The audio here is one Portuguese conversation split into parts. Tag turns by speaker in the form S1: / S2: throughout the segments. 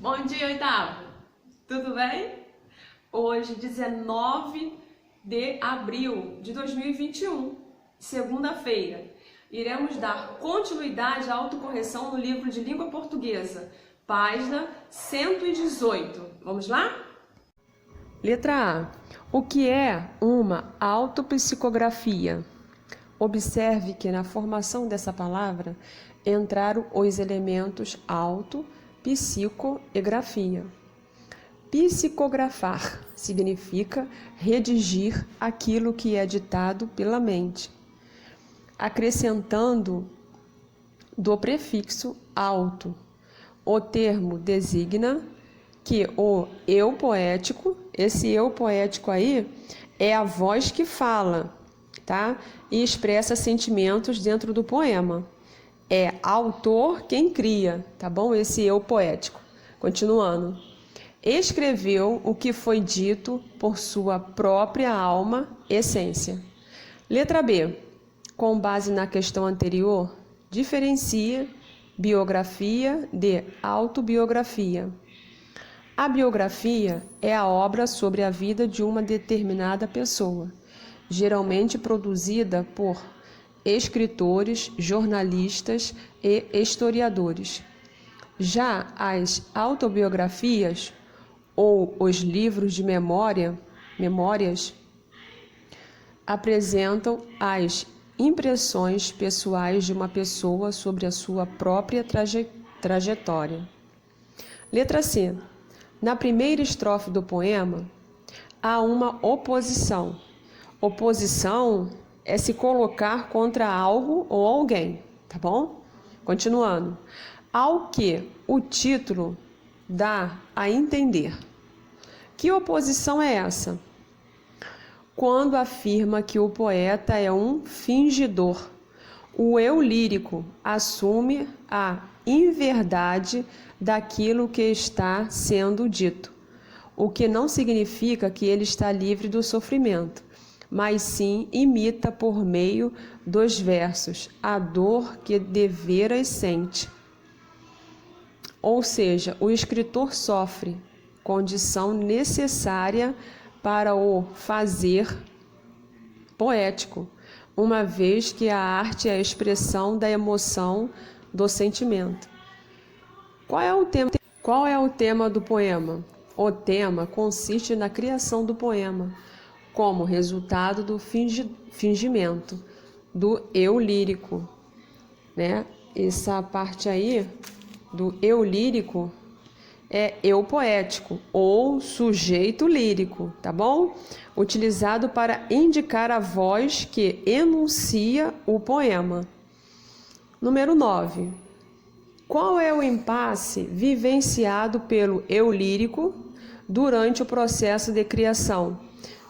S1: Bom dia, oitavo! Tudo bem? Hoje, 19 de abril de 2021, segunda-feira, iremos dar continuidade à autocorreção no livro de língua portuguesa, página 118. Vamos lá? Letra A. O que é uma autopsicografia? Observe que na formação dessa palavra entraram os elementos auto, psico e grafia. Psicografar significa redigir aquilo que é ditado pela mente, acrescentando do prefixo auto. O termo designa que o eu poético, esse eu poético aí, é a voz que fala, tá? E expressa sentimentos dentro do poema. É autor quem cria, tá bom? Esse eu poético. Continuando. Escreveu o que foi dito por sua própria alma, essência. Letra B. Com base na questão anterior, diferencia biografia de autobiografia. A biografia é a obra sobre a vida de uma determinada pessoa, geralmente produzida por escritores, jornalistas e historiadores. Já as autobiografias ou os livros de memórias, apresentam as impressões pessoais de uma pessoa sobre a sua própria trajetória. Letra C. Na primeira estrofe do poema, há uma oposição. Oposição é se colocar contra algo ou alguém, tá bom? Continuando. Ao que o título dá a entender. Que oposição é essa? Quando afirma que o poeta é um fingidor. O eu lírico assume a inverdade daquilo que está sendo dito, o que não significa que ele está livre do sofrimento, mas sim imita por meio dos versos a dor que deveras sente. Ou seja, o escritor sofre, condição necessária para o fazer poético, uma vez que a arte é a expressão da emoção, do sentimento. Qual é o tema do poema? O tema consiste na criação do poema, como resultado do fingimento, do eu lírico, né? Essa parte aí do eu lírico é eu poético ou sujeito lírico, tá bom? Utilizado para indicar a voz que enuncia o poema. Número 9. Qual é o impasse vivenciado pelo eu lírico durante o processo de criação?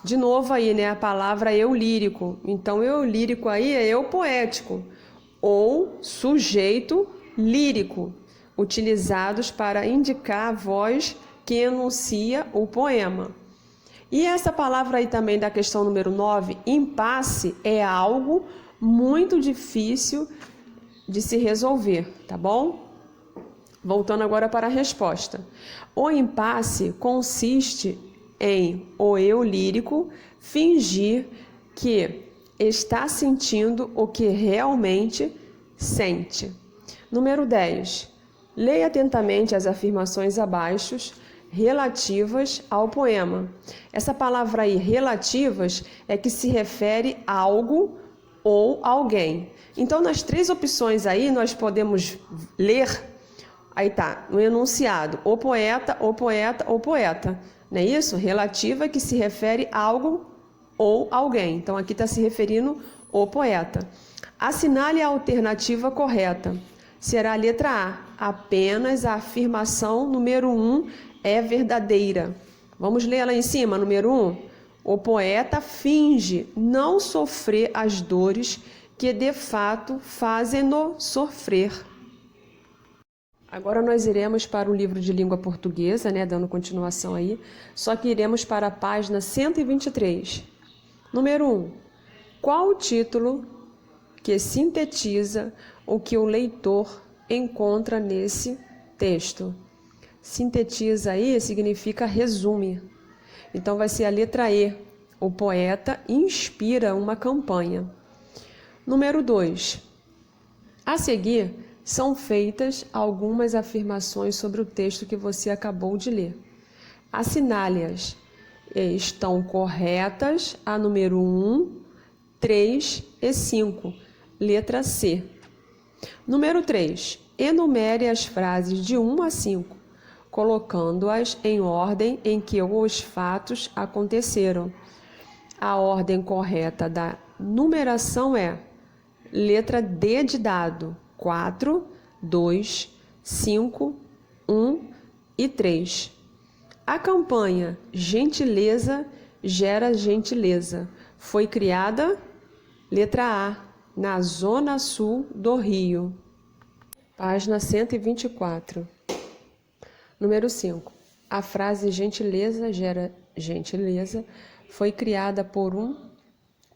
S1: De novo aí, né, a palavra eu lírico. Então, eu lírico aí é eu poético ou sujeito lírico, utilizados para indicar a voz que enuncia o poema. E essa palavra aí também da questão número 9, impasse, é algo muito difícil de se resolver, tá bom? Voltando agora para a resposta. O impasse consiste em o eu lírico fingir que está sentindo o que realmente sente. Número 10. Leia atentamente as afirmações abaixo relativas ao poema. Essa palavra aí, relativas, é que se refere a algo ou alguém. Então, nas três opções aí, nós podemos ler, aí tá, no enunciado, o poeta, o poeta, o poeta. Não é isso? Relativa que se refere a algo ou alguém. Então, aqui está se referindo o poeta. Assinale a alternativa correta. Será a letra A. Apenas a afirmação número 1 é verdadeira. Vamos ler lá em cima, número 1. O poeta finge não sofrer as dores que de fato fazem-no sofrer. Agora nós iremos para o livro de língua portuguesa, né, dando continuação aí, só que iremos para a página 123. Número 1. Qual o título que sintetiza o que o leitor encontra nesse texto? Sintetiza aí significa resume. Então vai ser a letra E. O poeta inspira uma campanha. Número 2. A seguir, são feitas algumas afirmações sobre o texto que você acabou de ler. Assinale-as. Estão corretas a número 1, 3 e 5. Letra C. Número 3. Enumere as frases de 1 a 5, colocando-as em ordem em que os fatos aconteceram. A ordem correta da numeração é letra D de dado, 4, 2, 5, 1 e 3. A campanha Gentileza Gera Gentileza foi criada, letra A, na Zona Sul do Rio. Página 124. Número 5. A frase gentileza gera gentileza foi criada por um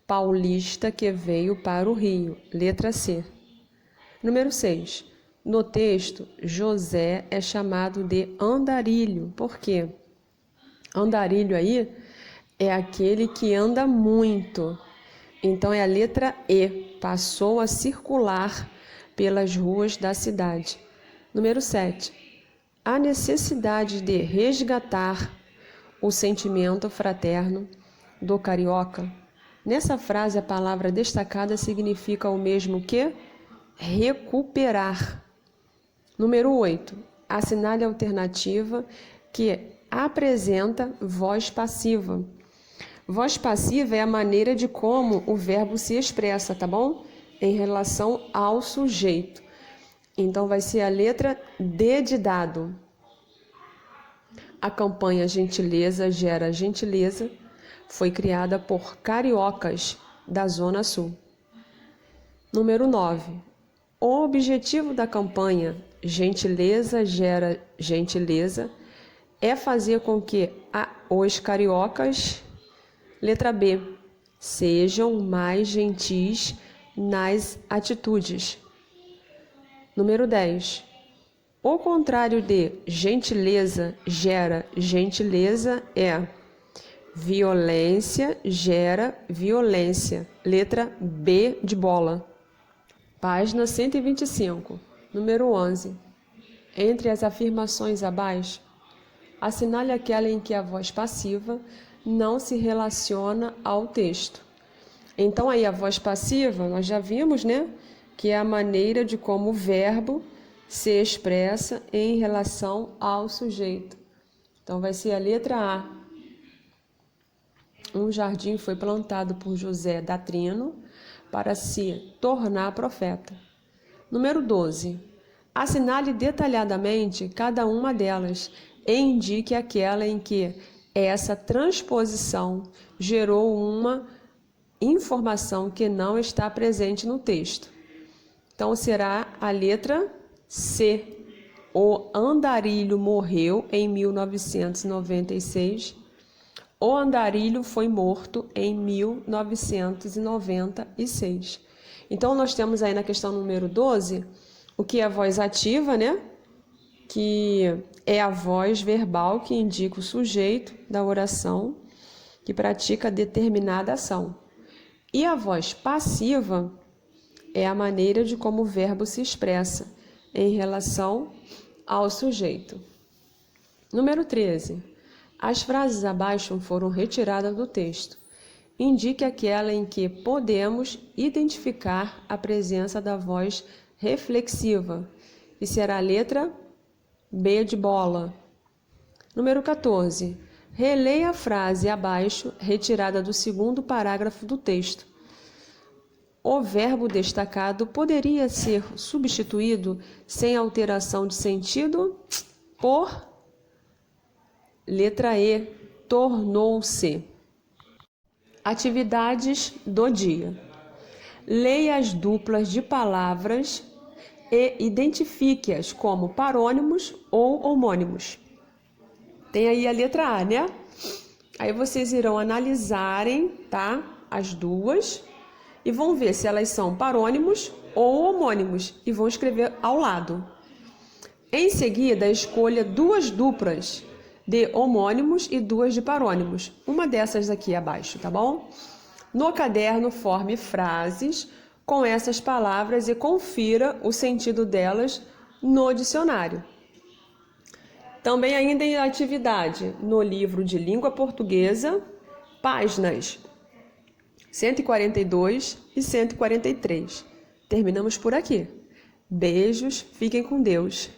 S1: paulista que veio para o Rio. Letra C. Número 6. No texto, José é chamado de andarilho. Por quê? Andarilho aí é aquele que anda muito. Então é a letra E. Passou a circular pelas ruas da cidade. Número 7. A necessidade de resgatar o sentimento fraterno do carioca. Nessa frase, a palavra destacada significa o mesmo que recuperar. Número 8. Assinale a alternativa que apresenta voz passiva. Voz passiva é a maneira de como o verbo se expressa, tá bom? Em relação ao sujeito. Então, vai ser a letra D de dado. A campanha Gentileza Gera Gentileza foi criada por cariocas da Zona Sul. Número 9. O objetivo da campanha Gentileza Gera Gentileza é fazer com que os cariocas, letra B, sejam mais gentis nas atitudes. Número 10. O contrário de gentileza gera gentileza é violência gera violência. Letra B de bola. Página 125. Número 11. Entre as afirmações abaixo, assinale aquela em que a voz passiva não se relaciona ao texto. Então, aí a voz passiva, nós já vimos, né? Que é a maneira de como o verbo se expressa em relação ao sujeito. Então, vai ser a letra A. Um jardim foi plantado por José Datrino para se tornar profeta. Número 12. Assinale detalhadamente cada uma delas e indique aquela em que essa transposição gerou uma informação que não está presente no texto. Então, será a letra C. O andarilho morreu em 1996. O andarilho foi morto em 1996. Então, nós temos aí na questão número 12, o que é a voz ativa, né? Que é a voz verbal que indica o sujeito da oração que pratica determinada ação. E a voz passiva é a maneira de como o verbo se expressa em relação ao sujeito. Número 13. As frases abaixo foram retiradas do texto. Indique aquela em que podemos identificar a presença da voz reflexiva, que será a letra B de bola. Número 14. Releia a frase abaixo, retirada do segundo parágrafo do texto. O verbo destacado poderia ser substituído sem alteração de sentido por letra E, tornou-se. Atividades do dia. Leia as duplas de palavras e identifique-as como parônimos ou homônimos. Tem aí a letra A, né? Aí vocês irão analisarem, tá? As duas e vão ver se elas são parônimos ou homônimos e vão escrever ao lado. Em seguida, escolha 2 duplas de homônimos e 2 de parônimos. Uma dessas aqui abaixo, tá bom? No caderno, forme frases com essas palavras e confira o sentido delas no dicionário. Também ainda em atividade, no livro de língua portuguesa, páginas 142 e 143. Terminamos por aqui. Beijos, fiquem com Deus.